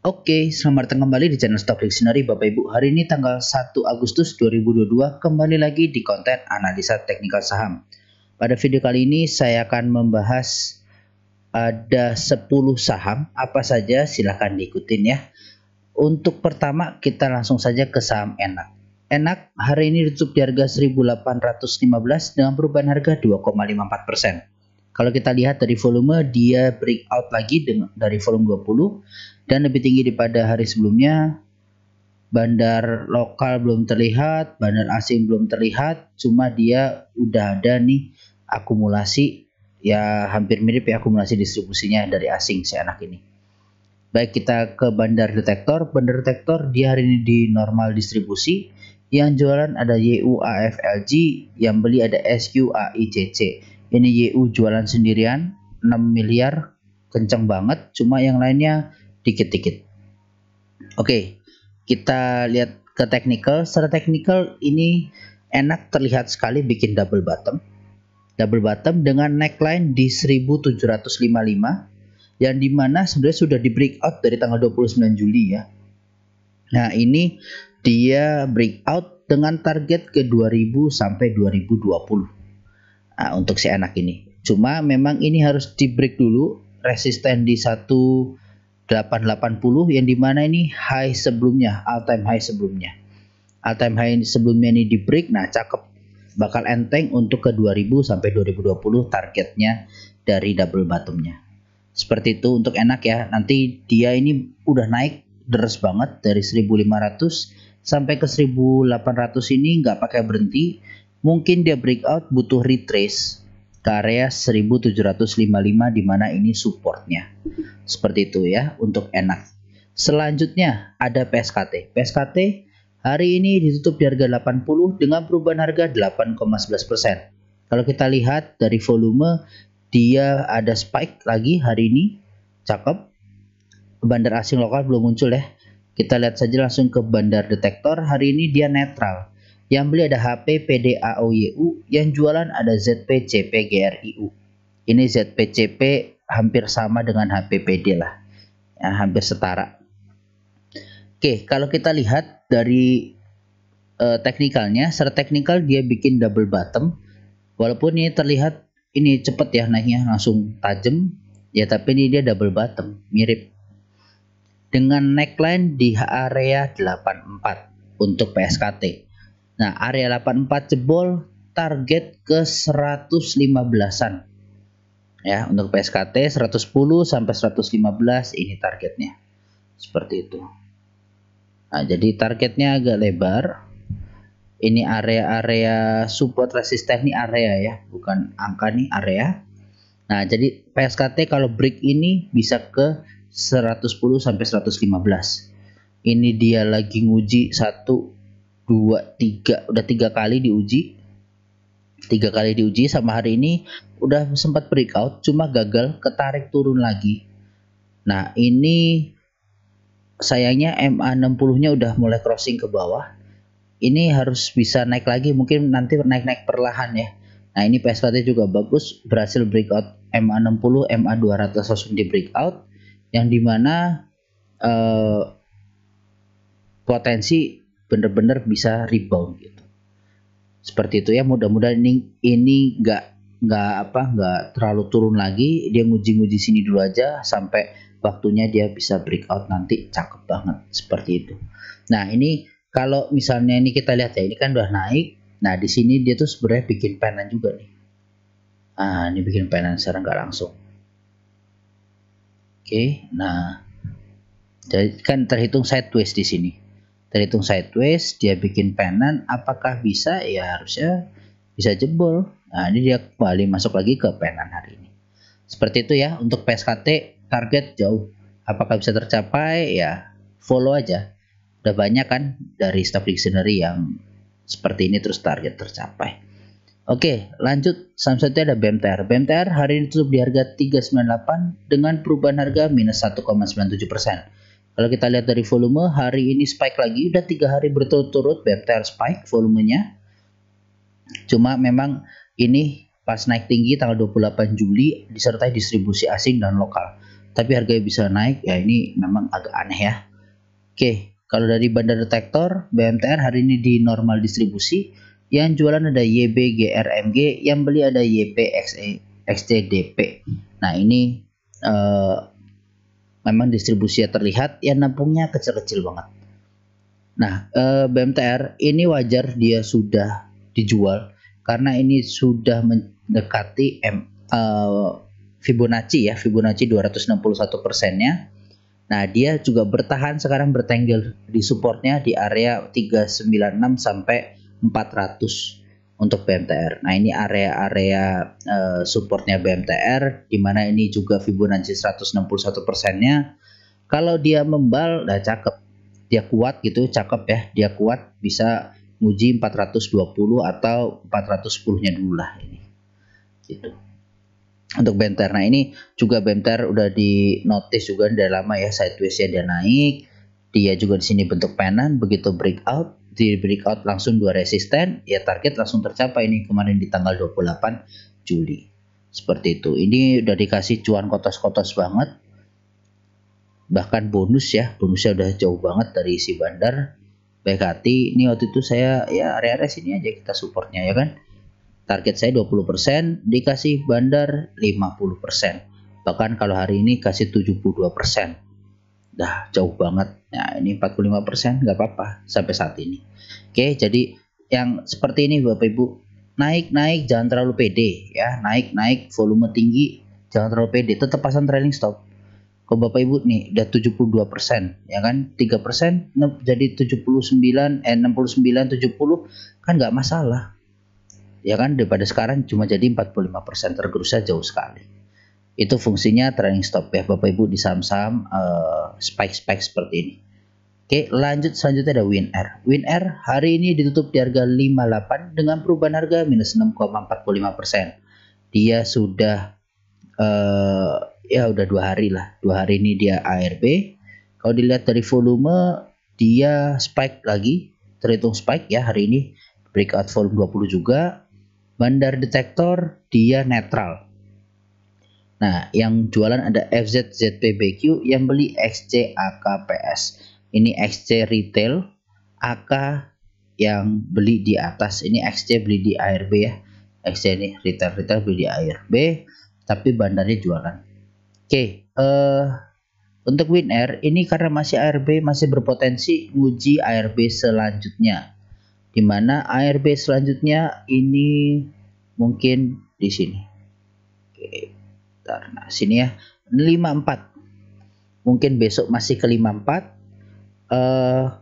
Oke, selamat datang kembali di channel Stock Dictionary Bapak Ibu. Hari ini tanggal 1 Agustus 2022, kembali lagi di konten analisa teknikal saham. Pada video kali ini saya akan membahas ada 10 saham, apa saja silahkan diikutin ya. Untuk pertama kita langsung saja ke saham Enak. Enak hari ini ditutup di harga 1815 dengan perubahan harga 2,54%. Kalau kita lihat dari volume, dia breakout lagi dari volume 20 dan lebih tinggi daripada hari sebelumnya. Bandar lokal belum terlihat, bandar asing belum terlihat, cuma dia udah ada nih akumulasi, ya hampir mirip ya akumulasi distribusinya dari asing si Enak ini. Baik, kita ke bandar detektor. Bandar detektor dia hari ini di normal distribusi. Yang jualan ada YUAFLG, yang beli ada SQAICC. Ini YU jualan sendirian 6 miliar, kenceng banget, cuma yang lainnya dikit-dikit. Oke, kita lihat ke technical. Secara technical ini Enak terlihat sekali bikin double bottom. Double bottom dengan neckline di 1755 yang dimana sebenarnya sudah di breakout dari tanggal 29 Juli ya. Nah, ini dia breakout dengan target ke 2000 sampai 2020. Nah, untuk si Enak ini. Cuma memang ini harus di break dulu, resisten di 1880 yang dimana ini high sebelumnya, all time high sebelumnya. All time high sebelumnya ini di break, nah cakep. Bakal enteng untuk ke 2000 sampai 2020 targetnya dari double bottomnya. Seperti itu untuk Enak ya. Nanti dia ini udah naik deres banget dari 1500 sampai ke 1800 ini nggak pakai berhenti. Mungkin dia breakout butuh retrace ke area 1755 di mana ini supportnya. Seperti itu ya untuk Enak. Selanjutnya ada PSKT. PSKT hari ini ditutup di harga 80 dengan perubahan harga 8,11%. Kalau kita lihat dari volume, dia ada spike lagi hari ini. Cakep. Bandar asing lokal belum muncul ya. Kita lihat saja langsung ke bandar detektor. Hari ini dia netral. Yang beli ada HP, PD, AOYU. Yang jualan ada ZP, CP, GRIU. Ini ZP, CP hampir sama dengan HP, PD lah. Ya, hampir setara. Oke, kalau kita lihat dari teknikalnya, secara teknikal dia bikin double bottom. Walaupun ini terlihat ini cepet ya naiknya, langsung tajam. Ya, tapi ini dia double bottom, mirip. Dengan neckline di area 84 untuk PSKT. Nah, area 84 jebol, target ke 115-an. Ya, untuk PSKT 110 sampai 115 ini targetnya. Seperti itu. Nah, jadi targetnya agak lebar. Ini area-area support resisten ini area ya, bukan angka nih area. Nah, jadi PSKT kalau break ini bisa ke 110 sampai 115. Ini dia lagi nguji 1 2 3, udah 3 kali diuji. 3 kali diuji sama hari ini udah sempat breakout, cuma gagal, ketarik turun lagi. Nah, ini sayangnya MA60-nya udah mulai crossing ke bawah. Ini harus bisa naik lagi, mungkin nanti naik-naik perlahan ya. Nah, ini PSKT juga bagus, berhasil breakout MA60, MA200 langsung di breakout, yang dimana potensi bener-bener bisa rebound gitu. Seperti itu ya, mudah-mudahan ini nggak terlalu turun lagi. Dia nguji-nguji sini dulu aja sampai waktunya dia bisa breakout nanti, cakep banget seperti itu. Nah, ini kalau misalnya ini kita lihat ya, ini kan udah naik. Nah, di sini dia tuh sebenarnya bikin penan juga nih. Ini bikin penan secara nggak langsung. Oke, nah jadi kan terhitung sideways di sini. Terhitung sideways, dia bikin penan, apakah bisa? Ya harusnya bisa jebol. Nah, ini dia kembali masuk lagi ke penan hari ini. Seperti itu ya untuk PSKT, target jauh. Apakah bisa tercapai? Ya follow aja. Udah banyak kan dari Stock Dictionary yang seperti ini terus target tercapai. Oke, lanjut. Saham selanjutnya ada BMTR. BMTR hari ini tutup di harga 398 dengan perubahan harga minus 1,97%. Kalau kita lihat dari volume, hari ini spike lagi, udah 3 hari berturut-turut BMTR spike volumenya. Cuma memang ini pas naik tinggi tanggal 28 Juli disertai distribusi asing dan lokal. tapi harganya bisa naik, ya ini memang agak aneh ya. Oke, kalau dari Bandar Detektor, BMTR hari ini di normal distribusi. Yang jualan ada YBGRMG, yang beli ada YPXCDP. Nah ini memang distribusinya terlihat, ya nampungnya kecil-kecil banget. Nah BMTR ini wajar dia sudah dijual karena ini sudah mendekati Fibonacci ya, Fibonacci 261%-nya. Nah, dia juga bertahan sekarang bertenggel di supportnya di area 396 sampai 400 untuk BMTR. Nah, ini area-area supportnya BMTR, di mana ini juga Fibonacci 161%-nya. Kalau dia membal, nah cakep. Dia kuat gitu, cakep ya. Dia kuat, bisa nguji 420 atau 410-nya dulu lah ini. Gitu. Untuk BMTR, nah ini juga BMTR udah di notice juga dari lama ya, sideways-nya dia naik, dia juga di sini bentuk penan, begitu breakout, di breakout langsung 2 resisten, ya target langsung tercapai ini kemarin di tanggal 28 Juli. Seperti itu. Ini udah dikasih cuan kotos-kotos banget, bahkan bonus ya, bonusnya udah jauh banget dari si Bandar. Baik hati, ini waktu itu saya ya area-area sini aja kita supportnya ya kan. Target saya 20%, dikasih Bandar 50%. Bahkan kalau hari ini kasih 72%. Dah jauh banget. Nah, ini 45% nggak apa-apa sampai saat ini. Oke, jadi yang seperti ini Bapak Ibu, naik-naik jangan terlalu pede ya. Naik-naik volume tinggi jangan terlalu pede, tetap pasang trailing stop. Kalau Bapak Ibu nih udah 72%, ya kan? 3% jadi 69, 69, 70 kan nggak masalah. Ya kan, daripada sekarang cuma jadi 45%, tergerusnya jauh sekali. Itu fungsinya trailing stop ya Bapak Ibu di saham-saham spike-spike seperti ini. Oke, lanjut selanjutnya ada WinR. WinR hari ini ditutup di harga 58 dengan perubahan harga minus 6,45%. Dia sudah ya udah 2 hari lah. 2 hari ini dia ARB. Kalau dilihat dari volume dia spike lagi, terhitung spike ya hari ini. Breakout volume 20 juga. Bandar Detektor dia netral. Nah, yang jualan ada FZZPBQ, yang beli XCAKPS. Ini XC retail, AK yang beli di atas. Ini XC beli di ARB ya. XC ini retail beli di ARB, tapi bandarnya jualan. Oke, untuk WinR ini karena masih ARB, masih berpotensi uji ARB selanjutnya. Di mana ARB selanjutnya ini mungkin di sini. Oke, nah sini ya 54. Mungkin besok masih ke 54.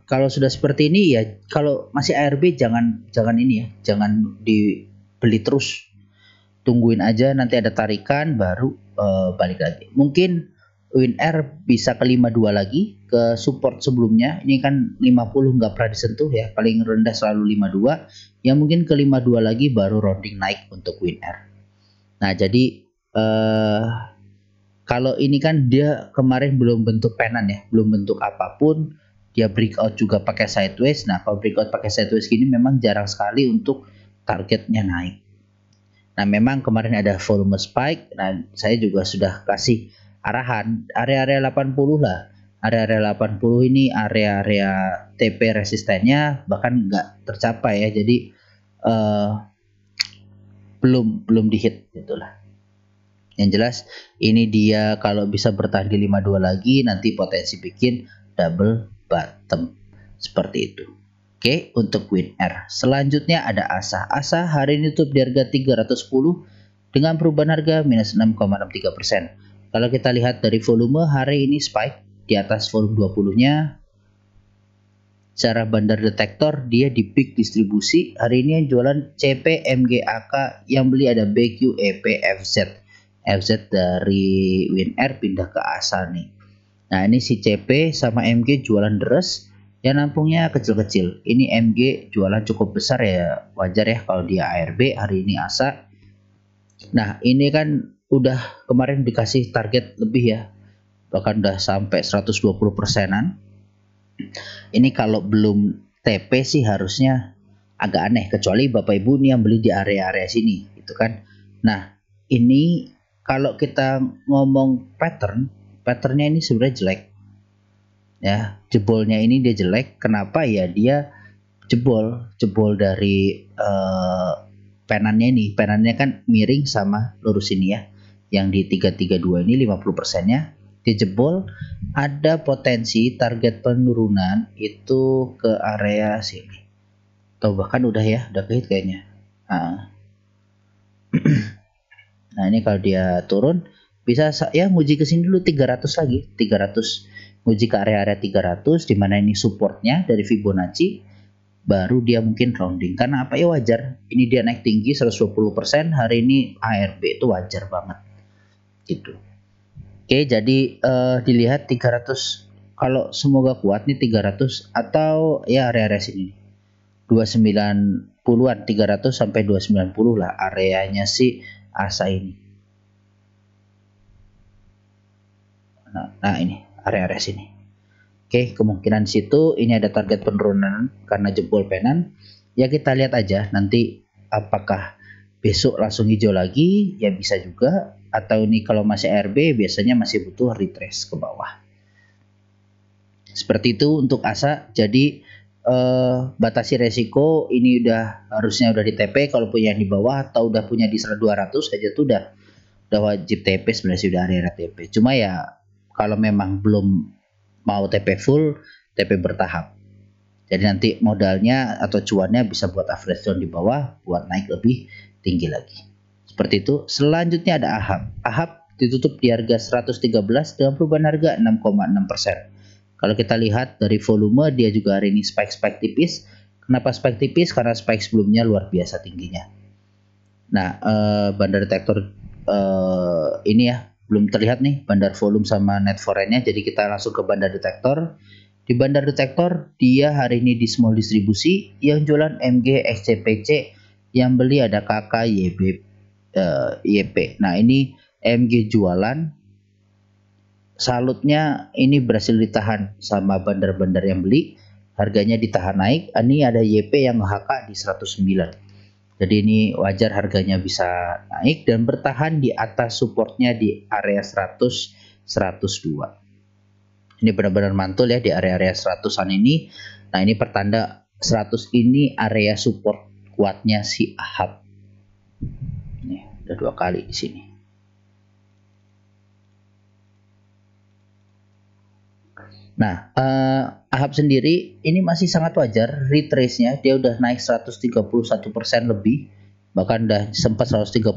Kalau sudah seperti ini ya, kalau masih ARB jangan ini ya, jangan dibeli terus. Tungguin aja nanti ada tarikan baru balik lagi. Mungkin WinR bisa ke 52 lagi ke support sebelumnya. Ini kan 50 nggak pernah disentuh ya, paling rendah selalu 52. Yang mungkin ke 52 lagi baru rounding naik untuk WinR. Nah, jadi kalau ini kan dia kemarin belum bentuk penan ya, belum bentuk apapun. Dia breakout juga pakai sideways. Nah, kalau breakout pakai sideways gini memang jarang sekali untuk targetnya naik. Nah, memang kemarin ada volume spike. Nah, saya juga sudah kasih arahan area-area 80 lah. Area-area 80 ini area-area TP resistennya bahkan nggak tercapai ya. Jadi belum dihit gitulah. Yang jelas ini dia kalau bisa bertahan di 52 lagi nanti potensi bikin double bottom seperti itu. Oke, untuk WinR. Selanjutnya ada ASA. ASA hari ini tutup di harga 310 dengan perubahan harga minus 6,63%. Kalau kita lihat dari volume hari ini spike di atas volume 20-nya. Secara Bandar Detektor dia di peak distribusi. Hari ini yang jualan CP MGAK, yang beli ada BQ EP FZ. FZ dari WinR pindah ke ASA nih. Nah, ini si CP sama MG jualan deres. Ya nampungnya kecil-kecil. Ini MG jualan cukup besar ya, wajar ya kalau dia ARB, hari ini ASA. Nah, ini kan udah kemarin dikasih target lebih ya, bahkan udah sampai 120%-an. Ini kalau belum TP sih harusnya agak aneh, kecuali Bapak Ibu nih yang beli di area-area sini gitu kan. Nah, ini kalau kita ngomong pattern patternnya ini sebenarnya jelek ya, jebolnya ini dia jelek. Kenapa ya? Dia jebol dari penannya ini, penannya kan miring sama lurus ini ya, yang di 332 ini 50%-nya dia jebol. Ada potensi target penurunan itu ke area sini, atau bahkan udah ya, udah kehit kayaknya. Nah ini kalau dia turun bisa ya nguji ke sini dulu 300 lagi, 300 nguji ke area-area 300 di mana ini supportnya dari Fibonacci, baru dia mungkin rounding. Karena apa ya, wajar, ini dia naik tinggi 120% hari ini ARB, itu wajar banget gitu. Oke, jadi dilihat 300, kalau semoga kuat nih 300 atau ya area-area sini 290-an, 300 sampai 290 lah areanya si ASA ini. Nah ini area-area sini. Oke, kemungkinan situ ini ada target penurunan karena jebol penan. Ya kita lihat aja nanti apakah besok langsung hijau lagi, ya bisa juga. Atau ini kalau masih RB biasanya masih butuh retrace ke bawah. Seperti itu untuk ASA. Jadi batasi resiko ini harusnya udah di TP. Kalau punya yang di bawah atau udah punya di 200 aja tuh udah wajib TP sebenarnya, sudah area TP. Cuma ya kalau memang belum mau TP full, TP bertahap. Jadi nanti modalnya atau cuannya bisa buat average down di bawah, buat naik lebih tinggi lagi. Seperti itu. Selanjutnya ada AHAB. AHAB ditutup di harga 113 dengan perubahan harga 6,6%. Kalau kita lihat dari volume, dia juga hari ini spike tipis. Kenapa spike tipis? Karena spike sebelumnya luar biasa tingginya. Nah, bandar detektor ini ya belum terlihat nih bandar volume sama net foreign-nya. Jadi kita langsung ke bandar detektor. Di bandar detektor dia hari ini di small distribusi, yang jualan MG, XCPC, yang beli ada KK, YP. Nah ini MG jualan, salutnya ini berhasil ditahan sama bandar-bandar yang beli, harganya ditahan naik. Ini ada YP yang HK di 109. Jadi ini wajar harganya bisa naik dan bertahan di atas supportnya di area 100-102. Ini benar-benar mantul ya di area-area 100-an ini. Nah ini pertanda 100 ini area support kuatnya si AHAB. Nih udah 2 kali di sini. Nah, AHAB sendiri ini masih sangat wajar retrace-nya, dia udah naik 131% lebih, bahkan udah sempat 135%.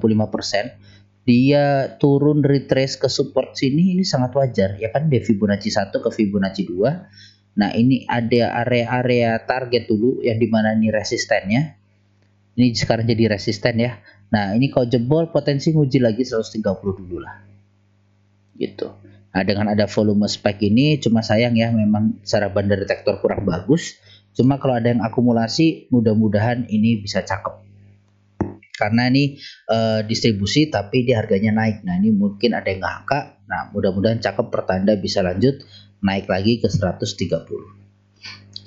Dia turun retrace ke support sini, ini sangat wajar ya kan, dari Fibonacci 1 ke Fibonacci 2. Nah, ini ada area-area target dulu yang dimana ini resistennya. Ini sekarang jadi resisten ya. Nah, ini kalau jebol potensi nguji lagi 130 dulu lah. Gitu. Nah, dengan ada volume spike ini, cuma sayang ya memang secara bandar detektor kurang bagus. Cuma kalau ada yang akumulasi, mudah-mudahan ini bisa cakep. Karena ini distribusi tapi dia harganya naik. Nah ini mungkin ada yang ngangka. Nah mudah-mudahan cakep, pertanda bisa lanjut naik lagi ke 130.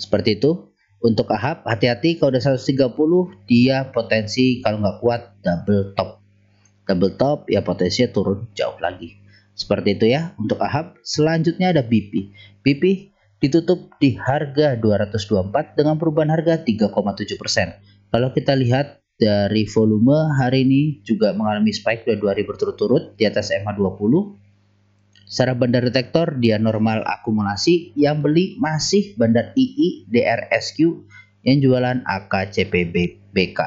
Seperti itu. Untuk AHAB hati-hati, kalau udah 130 dia potensi kalau nggak kuat double top. Double top ya potensinya turun jauh lagi. Seperti itu ya untuk AHAB. Selanjutnya ada BP. BP ditutup di harga 224 dengan perubahan harga 3,7%. Kalau kita lihat dari volume hari ini juga mengalami spike udah 2 hari berturut-turut di atas MA20. Secara bandar detektor dia normal akumulasi, yang beli masih bandar II, DRSQ, yang jualan AKCPBK.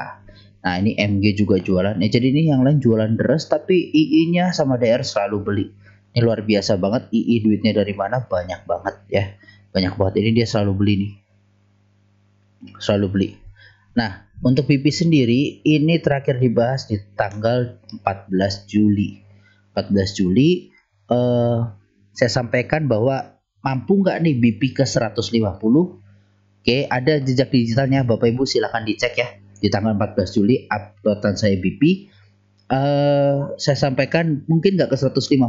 Nah ini MG juga jualan. Jadi ini yang lain jualan deres tapi II-nya sama DR selalu beli. Ini luar biasa banget. II duitnya dari mana? Banyak banget ya. Banyak banget. Ini dia selalu beli nih. Selalu beli. Nah, untuk BP sendiri ini terakhir dibahas di tanggal 14 Juli. 14 Juli saya sampaikan bahwa mampu nggak nih BP ke 150. Oke, ada jejak digitalnya Bapak Ibu, silahkan dicek ya. Di tanggal 14 Juli uploadan saya BP. Saya sampaikan mungkin nggak ke 150.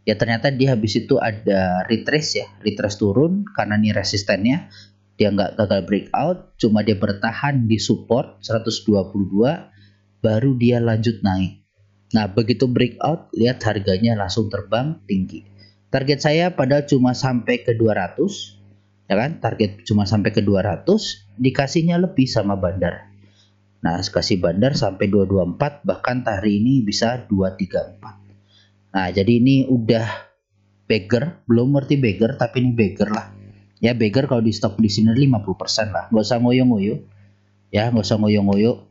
Ya ternyata dia habis itu ada retrace ya. Retrace turun karena ini resistennya. Dia nggak gagal breakout, cuma dia bertahan di support 122, baru dia lanjut naik. Nah begitu breakout, lihat harganya langsung terbang tinggi. Target saya padahal cuma sampai ke 200, ya kan? Target cuma sampai ke 200, dikasihnya lebih sama Bandar. Nah, kasih Bandar sampai 224, bahkan hari ini bisa 234. Nah, jadi ini udah beggar, belum ngerti beggar, tapi ini beggar lah. Ya, beggar kalau di stop di sini 50% lah. Nggak usah ngoyo-ngoyo. Ya, nggak usah ngoyo-ngoyo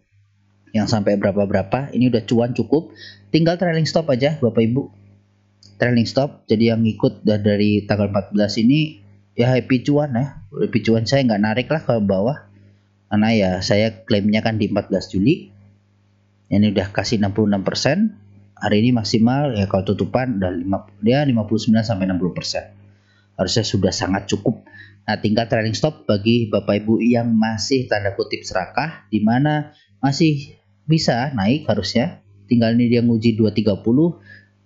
yang sampai berapa-berapa. Ini udah cuan cukup. Tinggal trailing stop aja, Bapak Ibu. Trailing stop, jadi yang ikut dari tanggal 14 ini ya happy cuan ya. Happy cuan, saya nggak narik lah ke bawah karena ya saya klaimnya kan di 14 Juli. Ini udah kasih 66%. Hari ini maksimal ya kalau tutupan udah 59 sampai 60%. Harusnya sudah sangat cukup. Nah, tinggal trailing stop bagi Bapak Ibu yang masih tanda kutip serakah, di mana masih bisa naik harusnya. Tinggal ini dia nguji 230,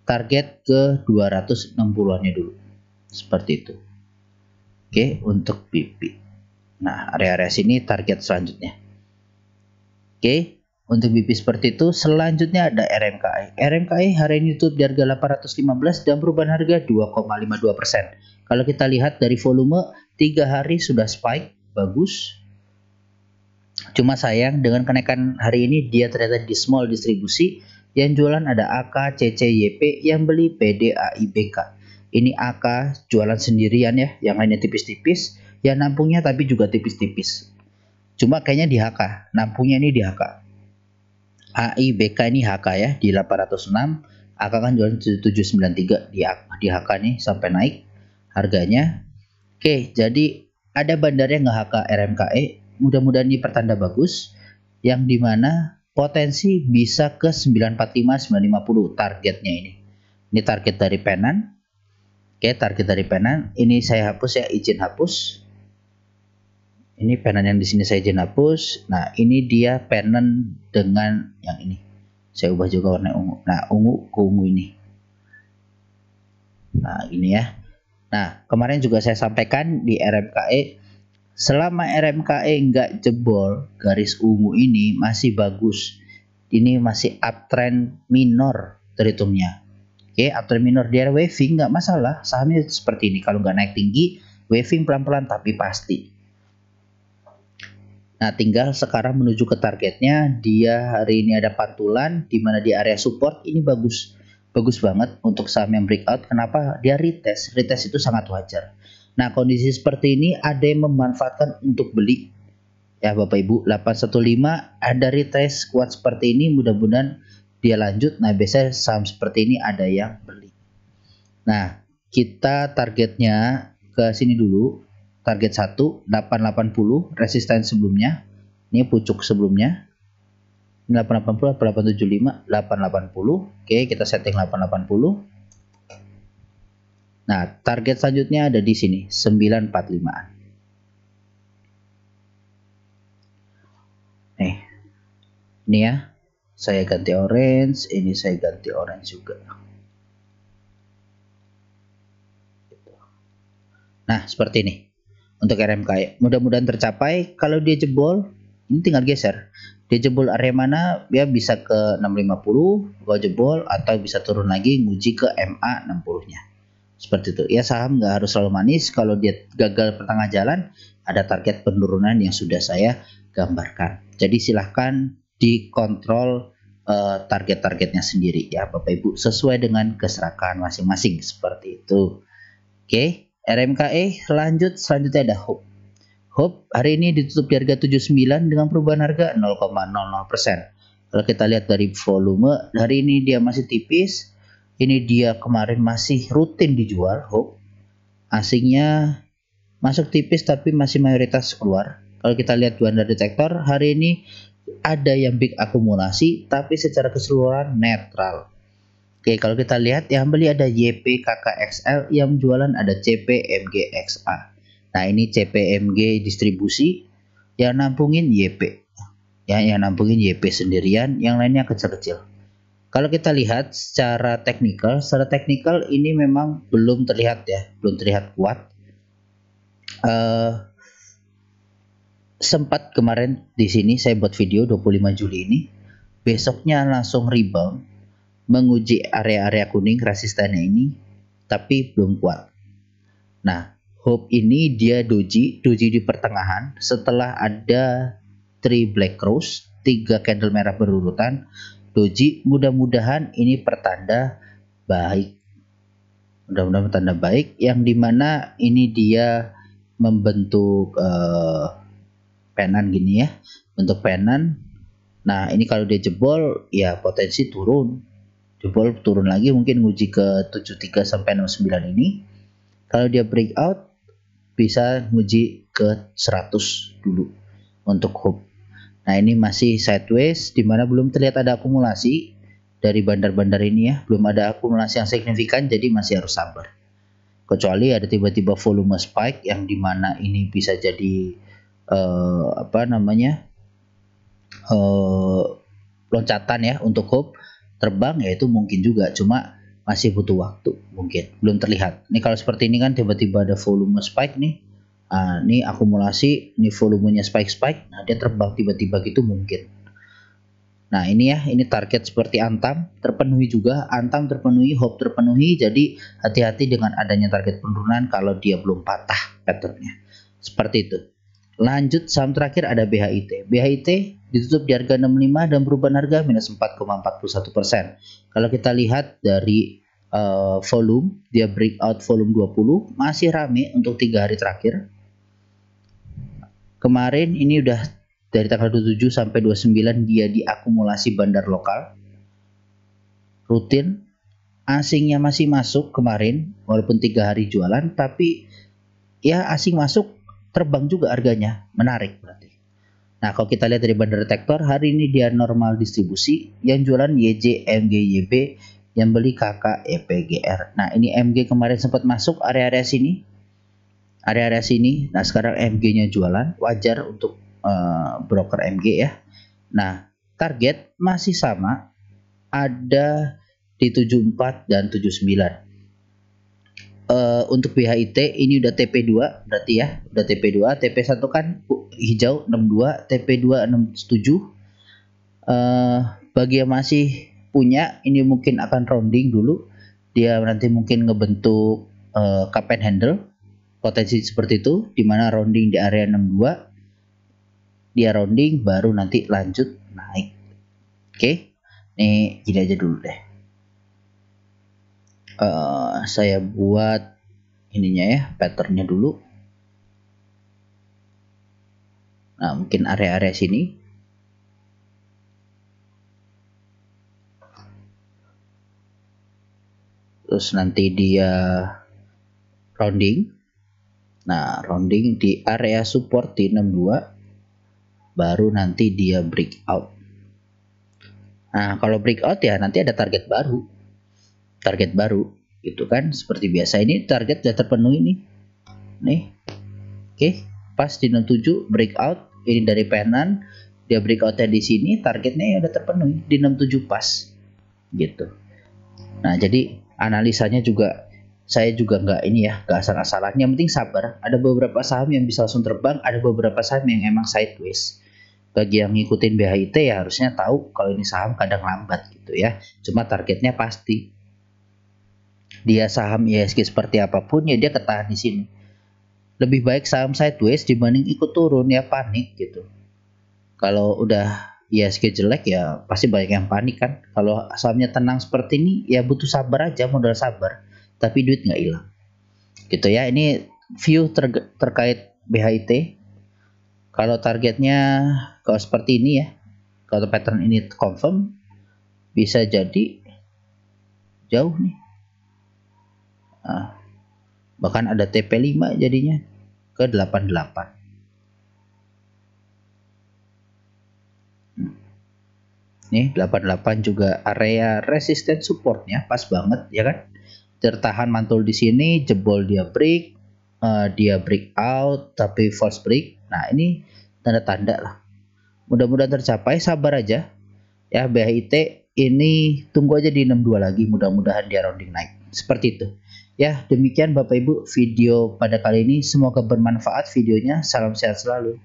target ke 260-annya dulu. Seperti itu. Oke, untuk BP. Nah, area-area sini target selanjutnya. Oke, untuk BP seperti itu. Selanjutnya ada RMKI. RMKI hari ini tutup di harga 815 dan perubahan harga 2,52%. Kalau kita lihat dari volume 3 hari sudah spike, bagus. Cuma sayang dengan kenaikan hari ini dia ternyata di small distribusi. Yang jualan ada AK, CC, YP, yang beli PD, AI, BK. Ini AK jualan sendirian ya, yang lainnya tipis-tipis. Yang nampungnya tapi juga tipis-tipis. Cuma kayaknya di HK, nampungnya ini di HK. AI, BK ini HK ya, di 806. AK kan jualan 793 di HK nih sampai naik harganya. Oke, jadi ada bandarnya nge HK RMKE. Mudah-mudahan ini pertanda bagus, yang dimana potensi bisa ke 945 950 targetnya ini. Ini target dari Penan. Oke, target dari Penan. Ini saya hapus ya, izin hapus. Ini Penan yang di sini saya izin hapus. Nah, ini dia Penan dengan yang ini. Saya ubah juga warna ungu. Nah, ungu ke ungu ini. Nah, ini ya. Nah, kemarin juga saya sampaikan di RMKE, selama RMKE nggak jebol garis ungu ini masih bagus. Ini masih uptrend minor terhitungnya. Oke, uptrend minor dia waving nggak masalah. Sahamnya seperti ini. Kalau nggak naik tinggi, waving pelan-pelan tapi pasti. Nah, tinggal sekarang menuju ke targetnya. Dia hari ini ada pantulan di mana di area support ini bagus. Bagus banget untuk saham yang breakout. Kenapa? Dia retest. Retest itu sangat wajar. Nah, kondisi seperti ini ada yang memanfaatkan untuk beli. Ya, Bapak Ibu, 815 ada retest kuat seperti ini, mudah-mudahan dia lanjut. Nah, biasanya saham seperti ini ada yang beli. Nah, kita targetnya ke sini dulu. Target 1 880, resisten sebelumnya. Ini pucuk sebelumnya. Ini 880, 875, 880. Oke, kita setting 880. Nah, target selanjutnya ada di sini, 945-an. Ini ya, saya ganti orange, ini saya ganti orange juga. Nah, seperti ini. Untuk RMKI, mudah-mudahan tercapai. Kalau dia jebol, ini tinggal geser. Dia jebol area mana, dia bisa ke 650, kalau jebol, atau bisa turun lagi, nguji ke MA 60-nya. Seperti itu. Ya, saham nggak harus selalu manis. Kalau dia gagal pertengah jalan, ada target penurunan yang sudah saya gambarkan. Jadi silahkan dikontrol target-targetnya sendiri ya Bapak Ibu, sesuai dengan keserakahan masing-masing, seperti itu. Oke, RMKE lanjut. Selanjutnya ada HOPE. HOPE hari ini ditutup di harga 79 dengan perubahan harga 0,00%. Kalau kita lihat dari volume, hari ini dia masih tipis. Ini dia kemarin masih rutin dijual HOPE. Asingnya masuk tipis tapi masih mayoritas keluar. Kalau kita lihat Bandar Detektor, hari ini ada yang big akumulasi tapi secara keseluruhan netral. Oke, kalau kita lihat yang beli ada YP KKXL, yang jualan ada CPMGXA. Nah, ini CPMG distribusi, yang nampungin YP. Ya, yang nampungin YP sendirian, yang lainnya kecil-kecil. Kalau kita lihat secara teknikal ini memang belum terlihat ya, belum terlihat kuat. Sempat kemarin di sini saya buat video 25 Juli ini, besoknya langsung rebound menguji area-area kuning resistennya ini. tapi belum kuat. Nah, Hope ini dia doji di pertengahan setelah ada 3 black cross, 3 candle merah berurutan. Doji, mudah-mudahan ini pertanda baik. Mudah-mudahan pertanda baik yang dimana ini dia membentuk penan gini ya, bentuk penan. Nah, ini kalau dia jebol ya potensi turun. Jebol turun lagi mungkin nguji ke 73 sampai 69 ini. Kalau dia breakout bisa nguji ke 100 dulu untuk Hope. Nah, ini masih sideways dimana belum terlihat ada akumulasi dari bandar-bandar ini ya, belum ada akumulasi yang signifikan, jadi masih harus sabar. Kecuali ada tiba-tiba volume spike yang dimana ini bisa jadi loncatan ya untuk Hope terbang, ya itu mungkin juga, cuma masih butuh waktu, mungkin belum terlihat. Ini kalau seperti ini kan tiba-tiba ada volume spike nih, ini akumulasi, ini volumenya spike, nah dia terbang tiba-tiba gitu mungkin. Nah ini ya, ini target seperti Antam terpenuhi juga, Antam terpenuhi, Hope terpenuhi, jadi hati-hati dengan adanya target penurunan kalau dia belum patah patternnya, seperti itu. Lanjut saham terakhir ada BHIT. BHIT ditutup di harga 65 dan perubahan harga minus 4,41%. Kalau kita lihat dari volume, dia breakout volume 20, masih rame untuk 3 hari terakhir. Kemarin ini udah dari tanggal 27 sampai 29 dia diakumulasi bandar lokal. Rutin, asingnya masih masuk kemarin, walaupun 3 hari jualan, tapi ya asing masuk, terbang juga harganya, menarik berarti. Nah, kalau kita lihat dari bandar detektor, hari ini dia normal distribusi, yang jualan YJ, MG, YB, yang beli KK, EPGR. Nah, ini MG kemarin sempat masuk area-area sini. Nah sekarang MG-nya jualan, wajar untuk broker MG ya. Nah, target masih sama, ada di 74 dan 79. Untuk BHIT ini udah TP2 berarti ya, udah TP2. TP1 kan hijau 62, TP2 67. Bagi yang masih punya, ini mungkin akan rounding dulu. Dia nanti mungkin ngebentuk cup and handle, potensi seperti itu, dimana rounding di area 62, dia rounding baru nanti lanjut naik. Oke, nih gini aja dulu deh. Saya buat ininya ya, patternnya dulu. Nah, mungkin area-area sini. Terus nanti dia rounding. Nah, rounding di area support di 62, baru nanti dia breakout. Nah, kalau breakout ya nanti ada target baru gitu kan, seperti biasa. Ini target sudah terpenuhi nih. Oke, pas di 67 breakout, ini dari penan, dia breakoutnya di sini, targetnya ya udah terpenuhi di 67 pas gitu. Nah, jadi analisanya juga saya juga nggak asal-asalan, yang penting sabar. Ada beberapa saham yang bisa langsung terbang, ada beberapa saham yang emang sideways. Bagi yang ngikutin BHIT ya harusnya tahu kalau ini saham kadang lambat gitu ya, cuma targetnya pasti. Dia saham IHSG seperti apapun ya dia ketahan di sini. Lebih baik saham sideways dibanding ikut turun ya panik gitu. Kalau udah IHSG jelek ya pasti banyak yang panik kan. Kalau sahamnya tenang seperti ini ya butuh sabar aja, modal sabar, tapi duit nggak hilang gitu ya. Ini view terkait BHIT. Kalau targetnya kalau seperti ini ya, kalau pattern ini confirm, bisa jadi jauh nih. Bahkan ada TP5 jadinya ke 88. Nih 88 juga area resisten supportnya pas banget ya kan. Tertahan mantul di sini, jebol dia break, dia breakout tapi false break. Nah, ini tanda-tanda lah. Mudah-mudahan tercapai, sabar aja. Ya, BHIT ini tunggu aja di 62 lagi, mudah-mudahan dia rounding naik. Seperti itu. Ya, demikian Bapak Ibu video pada kali ini, semoga bermanfaat videonya. Salam sehat selalu.